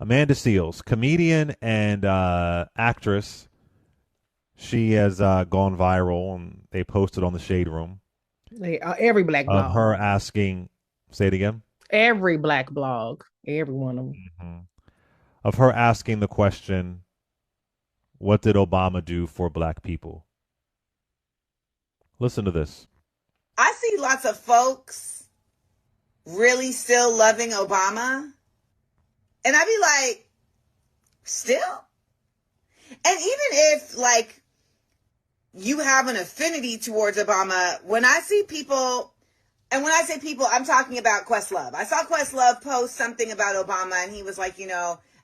Amanda Seales, comedian and actress. She has gone viral, and they posted on the Shade Room Every black of blog, her asking. Say it again. every black blog, every one of them. Mhm. Of her asking the question, "What did Obama do for black people?" Listen to this. I see lots of folks really still loving Obama. And I'd be like, still? And even if, like, you have an affinity towards Obama, when I see people, and when I say people, I'm talking about Questlove. I saw Questlove post something about Obama, and he was like,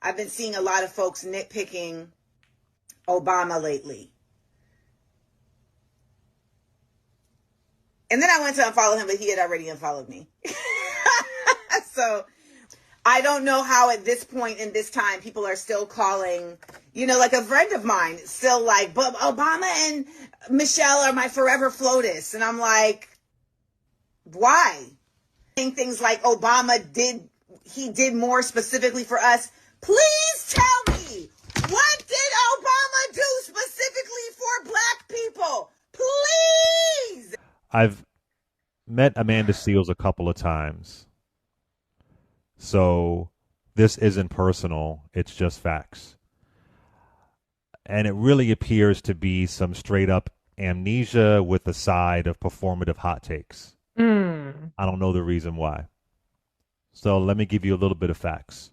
I've been seeing a lot of folks nitpicking Obama lately. And then I went to unfollow him, but he had already unfollowed me. So I don't know how at this point in this time people are still calling, like a friend of mine still like, but Obama and Michelle are my forever FLOTUS. And I'm like, why? Saying things like he did more specifically for us. Please tell me, what did Obama do specifically for black people? Please. I've met Amanda Seales a couple of times, so this isn't personal. It's just facts. And it really appears to be some straight up amnesia with a side of performative hot takes. Mm. I don't know the reason why. So let me give you a little bit of facts.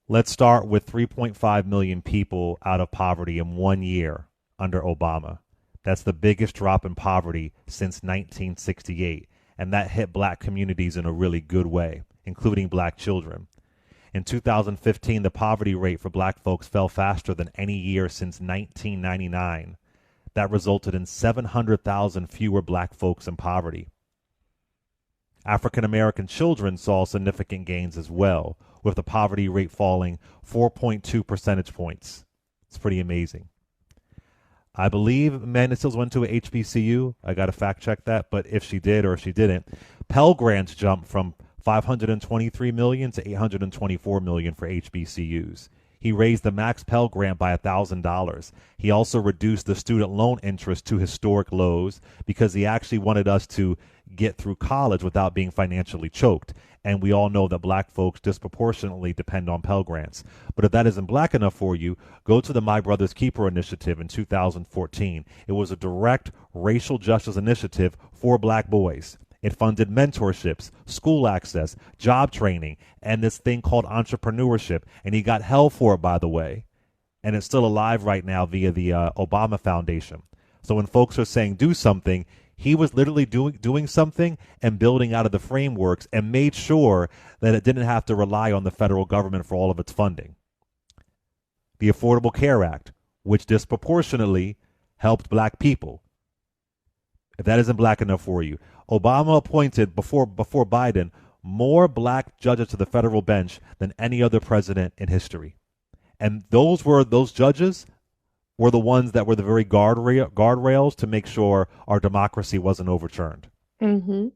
Let's start with 3.5 million people out of poverty in 1 year under Obama. That's the biggest drop in poverty since 1968. And that hit black communities in a really good way, including black children. In 2015, the poverty rate for black folks fell faster than any year since 1999. That resulted in 700,000 fewer black folks in poverty. African American children saw significant gains as well, with the poverty rate falling 4.2 percentage points. It's pretty amazing. I believe Amanda Seales went to a HBCU. I got to fact check that, but if she did or if she didn't, Pell Grants jumped from 523 million to 824 million for HBCUs. He raised the max Pell Grant by $1,000. He also reduced the student loan interest to historic lows because he actually wanted us to get through college without being financially choked. And we all know that black folks disproportionately depend on Pell Grants. But if that isn't black enough for you, go to the My Brother's Keeper initiative in 2014. It was a direct racial justice initiative for black boys. It funded mentorships, school access, job training, and this thing called entrepreneurship. And he got hell for it, by the way. And it's still alive right now via the Obama Foundation. So when folks are saying do something, he was literally doing something and building out of the frameworks and made sure that it didn't have to rely on the federal government for all of its funding. The Affordable Care Act, which disproportionately helped black people. If that isn't black enough for you, Obama appointed before Biden more black judges to the federal bench than any other president in history. And those judges were the ones that were the very guardrails to make sure our democracy wasn't overturned. Mm-hmm.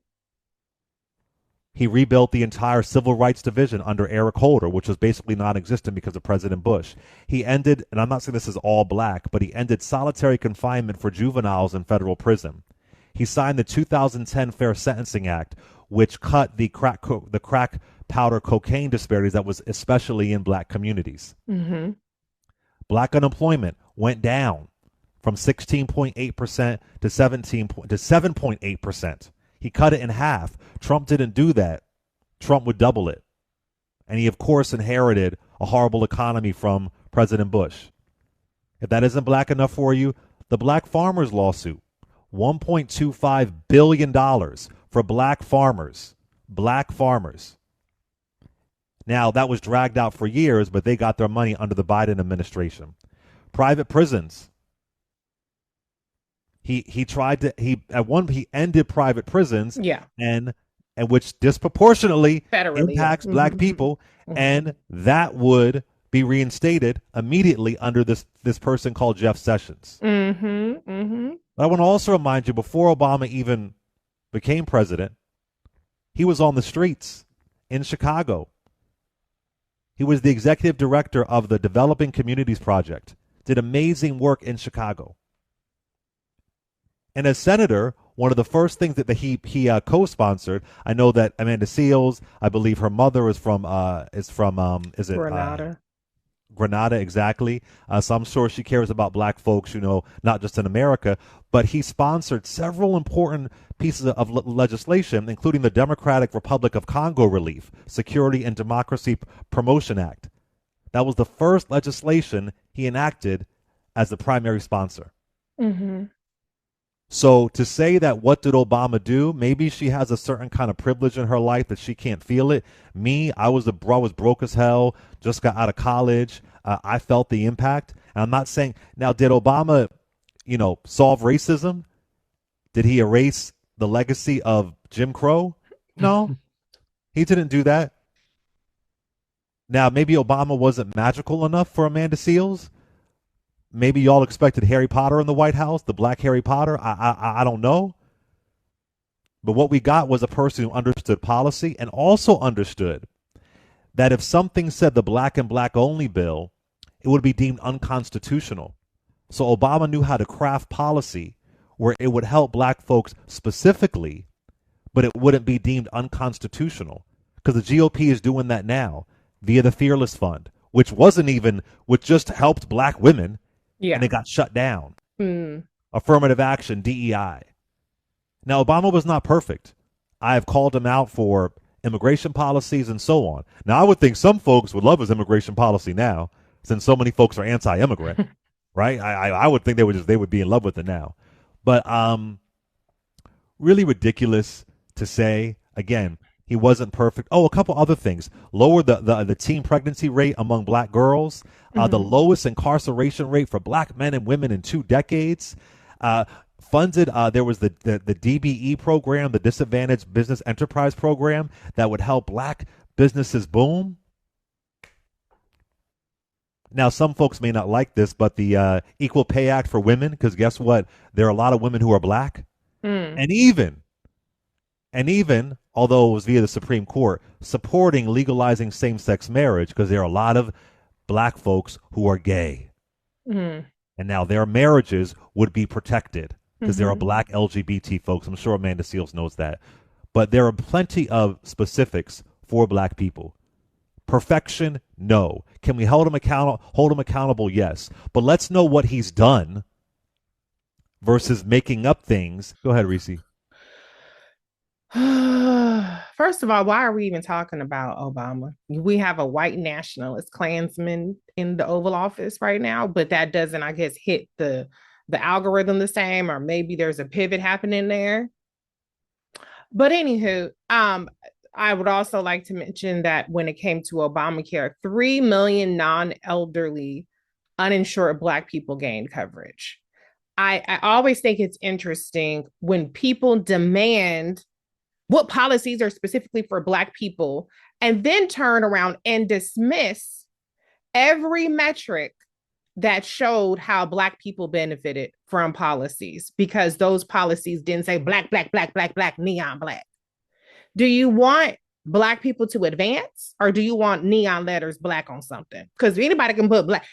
He rebuilt the entire civil rights division under Eric Holder, which was basically non-existent because of President Bush. He ended, and I'm not saying this is all black, but he ended solitary confinement for juveniles in federal prison. He signed the 2010 Fair Sentencing Act, which cut the crack powder cocaine disparities that was especially in black communities. Mm-hmm. Black unemployment went down from 16.8% to 7.8%. He cut it in half. Trump didn't do that. Trump would double it. And he, of course, inherited a horrible economy from President Bush. If that isn't black enough for you, the black farmers lawsuit, $1.25 billion for black farmers. Black farmers. Now, that was dragged out for years, but they got their money under the Biden administration. Private prisons. He ended private prisons, Yeah. and which disproportionately Federally, impacts yeah. black Mm-hmm. people, Mm-hmm. and that would be reinstated immediately under this person called Jeff Sessions. Mm-hmm. Mm-hmm. But I want to also remind you, before Obama even became president, he was on the streets in Chicago. He was the executive director of the Developing Communities Project. Did amazing work in Chicago. And as senator, one of the first things that he co-sponsored, I know that Amanda Seals, I believe her mother is from is it Grenada. Grenada, exactly. So I'm sure she cares about black folks, not just in America. But he sponsored several important pieces of legislation, including the Democratic Republic of Congo Relief, Security and Democracy Promotion Act. That was the first legislation he enacted as the primary sponsor. Mm-hmm. So to say that what did Obama do? Maybe she has a certain kind of privilege in her life that she can't feel it. Me, I was broke as hell, just got out of college. I felt the impact. And I'm not saying now, did Obama, solve racism? Did he erase the legacy of Jim Crow? No, he didn't do that. Now, maybe Obama wasn't magical enough for Amanda Seals. Maybe y'all expected Harry Potter in the White House, the black Harry Potter. I don't know. But what we got was a person who understood policy and also understood that if something said the black and black only bill, it would be deemed unconstitutional. So Obama knew how to craft policy where it would help black folks specifically, but it wouldn't be deemed unconstitutional. Because the GOP is doing that now via the Fearless Fund, which just helped black women. Yeah. And it got shut down. Mm. Affirmative action, DEI. Now, Obama was not perfect. I have called him out for immigration policies and so on. Now, I would think some folks would love his immigration policy now, since so many folks are anti-immigrant, right? I would think they would be in love with it now. But really ridiculous to say. Again, he wasn't perfect. Oh, a couple other things. Lowered the teen pregnancy rate among black girls. The lowest incarceration rate for black men and women in 2 decades. Funded, there was the DBE program, the Disadvantaged Business Enterprise Program, that would help black businesses boom. Now, some folks may not like this, but the Equal Pay Act for women, because guess what? There are a lot of women who are black. And even, although it was via the Supreme Court, supporting legalizing same-sex marriage, because there are a lot of black folks who are gay. And now their marriages would be protected because there are black LGBT folks. I'm sure Amanda Seals knows that. But there are plenty of specifics for black people. Perfection, no. Can we hold him accountable? Yes. But let's know what he's done versus making up things. Go ahead, Reese. First of all, why are we even talking about Obama? We have a white nationalist Klansman in the Oval Office right now, but that doesn't, I guess, hit the algorithm the same, or maybe there's a pivot happening there. But anywho, I would also like to mention that when it came to Obamacare, 3 million non-elderly uninsured Black people gained coverage. I always think it's interesting when people demand what policies are specifically for Black people and then turn around and dismiss every metric that showed how Black people benefited from policies, because those policies didn't say black, black, black, black, black, neon black. Do you want Black people to advance, or do you want neon letters black on something? Because anybody can put black.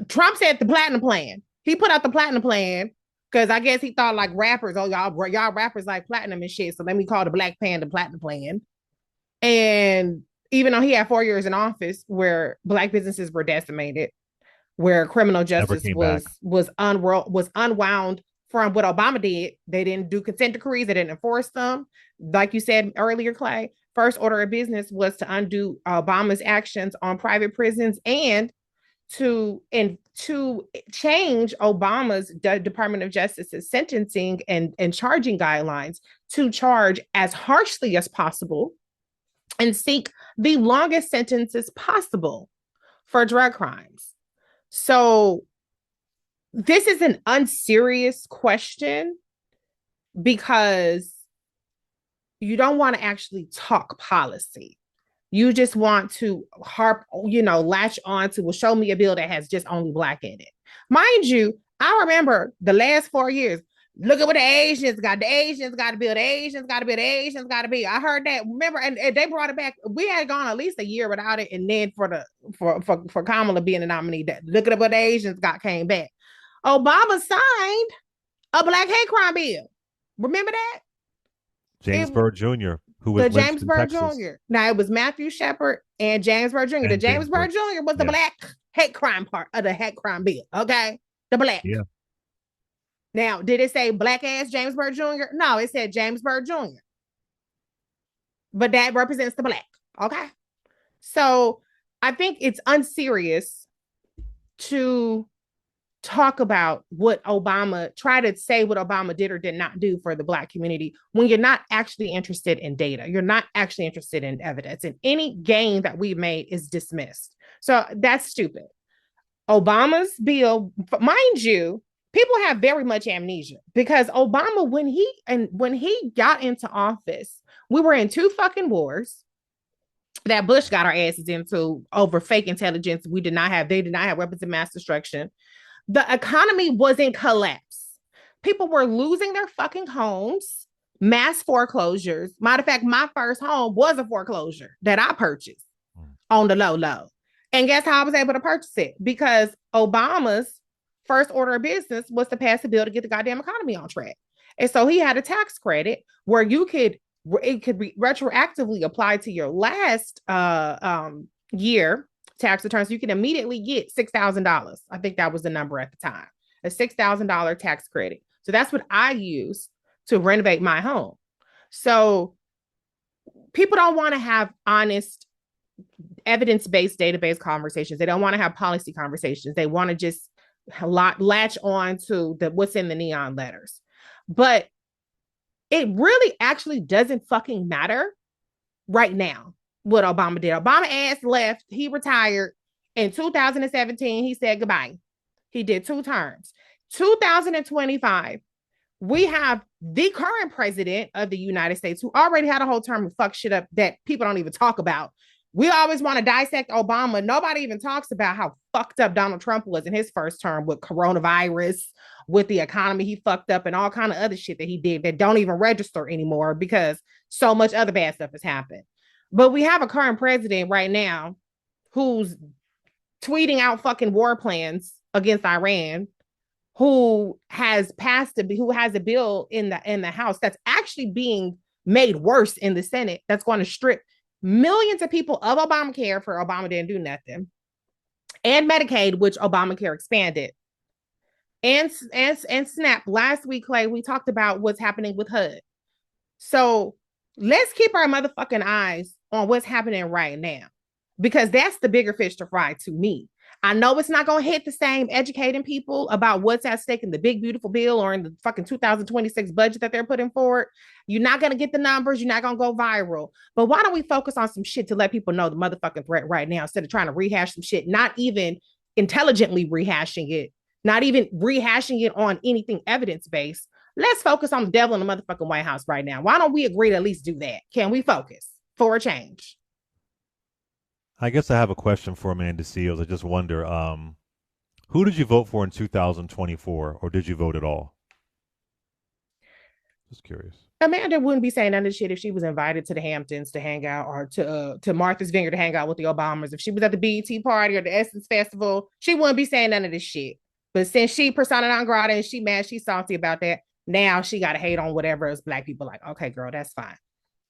Trump said the platinum plan. He put out the platinum plan because I guess he thought like rappers, oh, y'all rappers like platinum and shit. So let me call the Black Panda platinum plan. And even though he had 4 years in office where Black businesses were decimated, where criminal justice was unwound from what Obama did, they didn't do consent decrees, they didn't enforce them. Like you said earlier, Clay, first order of business was to undo Obama's actions on private prisons and to change Obama's Department of Justice's sentencing and charging guidelines to charge as harshly as possible and seek the longest sentences possible for drug crimes. So this is an unserious question because you don't want to actually talk policy. You just want to latch on to, well, show me a bill that has just only Black in it. Mind you, I remember the last 4 years, Look at what the Asians got. The Asians got to build. The Asians got to build. The Asians got to be. I heard that. Remember, and they brought it back. We had gone at least a year without it, and then for Kamala being the nominee, that look at what the Asians got came back. Obama signed a black hate crime bill. Remember that? James Byrd Jr., who was the James Byrd Jr. Now it was Matthew Shepard and James Byrd Jr. The James Byrd Jr. was the black hate crime part of the hate crime bill. Okay, the black. Yeah. Now, did it say black ass James Byrd Jr.? No, it said James Byrd Jr. But that represents the black. Okay. So I think it's unserious to talk about try to say what Obama did or did not do for the black community when you're not actually interested in data. You're not actually interested in evidence. And any gain that we made is dismissed. So that's stupid. Obama's bill, mind you, people have very much amnesia because Obama, when he got into office, we were in 2 fucking wars that Bush got our asses into over fake intelligence. They did not have weapons of mass destruction. The economy was in collapse. People were losing their fucking homes, mass foreclosures. Matter of fact, my first home was a foreclosure that I purchased on the low. And guess how I was able to purchase it? Because Obama's first order of business was to pass a bill to get the goddamn economy on track. And so he had a tax credit where it could be retroactively applied to your last year tax returns. You can immediately get $6,000. I think that was the number at the time, a $6,000 tax credit. So that's what I use to renovate my home. So people don't want to have honest, evidence-based, database conversations. They don't want to have policy conversations. They want to just latch on to what's in the neon letters. But it really actually doesn't fucking matter right now what Obama did. Obama ass left. He retired in 2017. He said goodbye. He did 2 terms. 2025, we have the current president of the United States who already had a whole term and fuck shit up that people don't even talk about. We always want to dissect Obama. Nobody even talks about how fucked up Donald Trump was in his first term with coronavirus, with the economy he fucked up, and all kind of other shit that he did that don't even register anymore because so much other bad stuff has happened. But we have a current president right now who's tweeting out fucking war plans against Iran, who has a bill in the House that's actually being made worse in the Senate that's going to strip millions of people of Obamacare for Obama didn't do nothing, and Medicaid, which Obamacare expanded, and SNAP. Last week, Clay, we talked about what's happening with HUD. So let's keep our motherfucking eyes on what's happening right now, because that's the bigger fish to fry to me. I know it's not going to hit the same educating people about what's at stake in the big, beautiful bill or in the fucking 2026 budget that they're putting forward. You're not going to get the numbers. You're not going to go viral. But why don't we focus on some shit to let people know the motherfucking threat right now instead of trying to rehash some shit, not even intelligently rehashing it, not even rehashing it on anything evidence-based. Let's focus on the devil in the motherfucking White House right now. Why don't we agree to at least do that? Can we focus for a change? I guess I have a question for Amanda Seales. I just wonder, who did you vote for in 2024, or did you vote at all? Just curious. Amanda wouldn't be saying none of the shit if she was invited to the Hamptons to hang out, or to Martha's Vineyard to hang out with the Obamas. If she was at the BET party or the Essence Festival, she wouldn't be saying none of this shit. But since she persona non grata and she mad, she's salty about that, now she got to hate on whatever else black people like. Okay, girl, that's fine.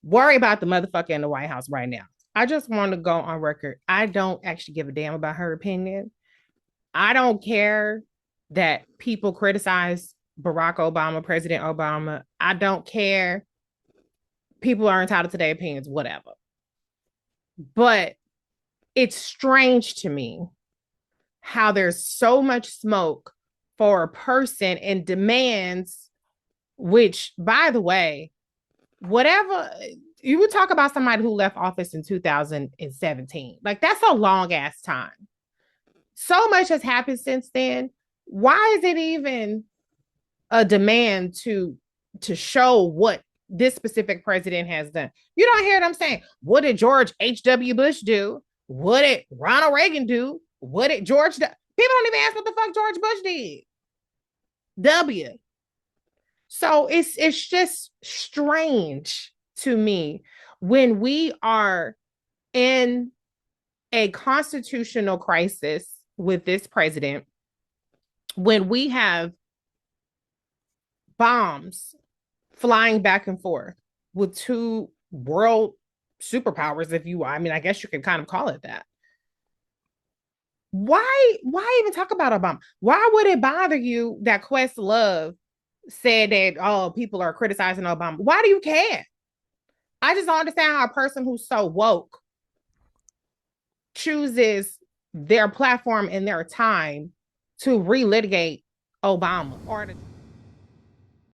Worry about the motherfucker in the White House right now. I just want to go on record. I don't actually give a damn about her opinion. I don't care that people criticize Barack Obama, President Obama. I don't care. People are entitled to their opinions, whatever. But it's strange to me how there's so much smoke for a person and demands, which, by the way, whatever... You would talk about somebody who left office in 2017. Like, that's a long ass time. So much has happened since then. Why is it even a demand to show what this specific president has done? You don't hear them saying, what did George H.W. Bush do? What did Ronald Reagan do? What did George do? People don't even ask what the fuck George Bush did. W. So it's just strange to me when we are in a constitutional crisis with this president, when we have bombs flying back and forth with two world superpowers, if you, I mean, I guess you can kind of call it that. Why even talk about Obama? Why would it bother you that Questlove said that, oh, people are criticizing Obama? Why do you care? I just don't understand how a person who's so woke chooses their platform and their time to relitigate Obama or to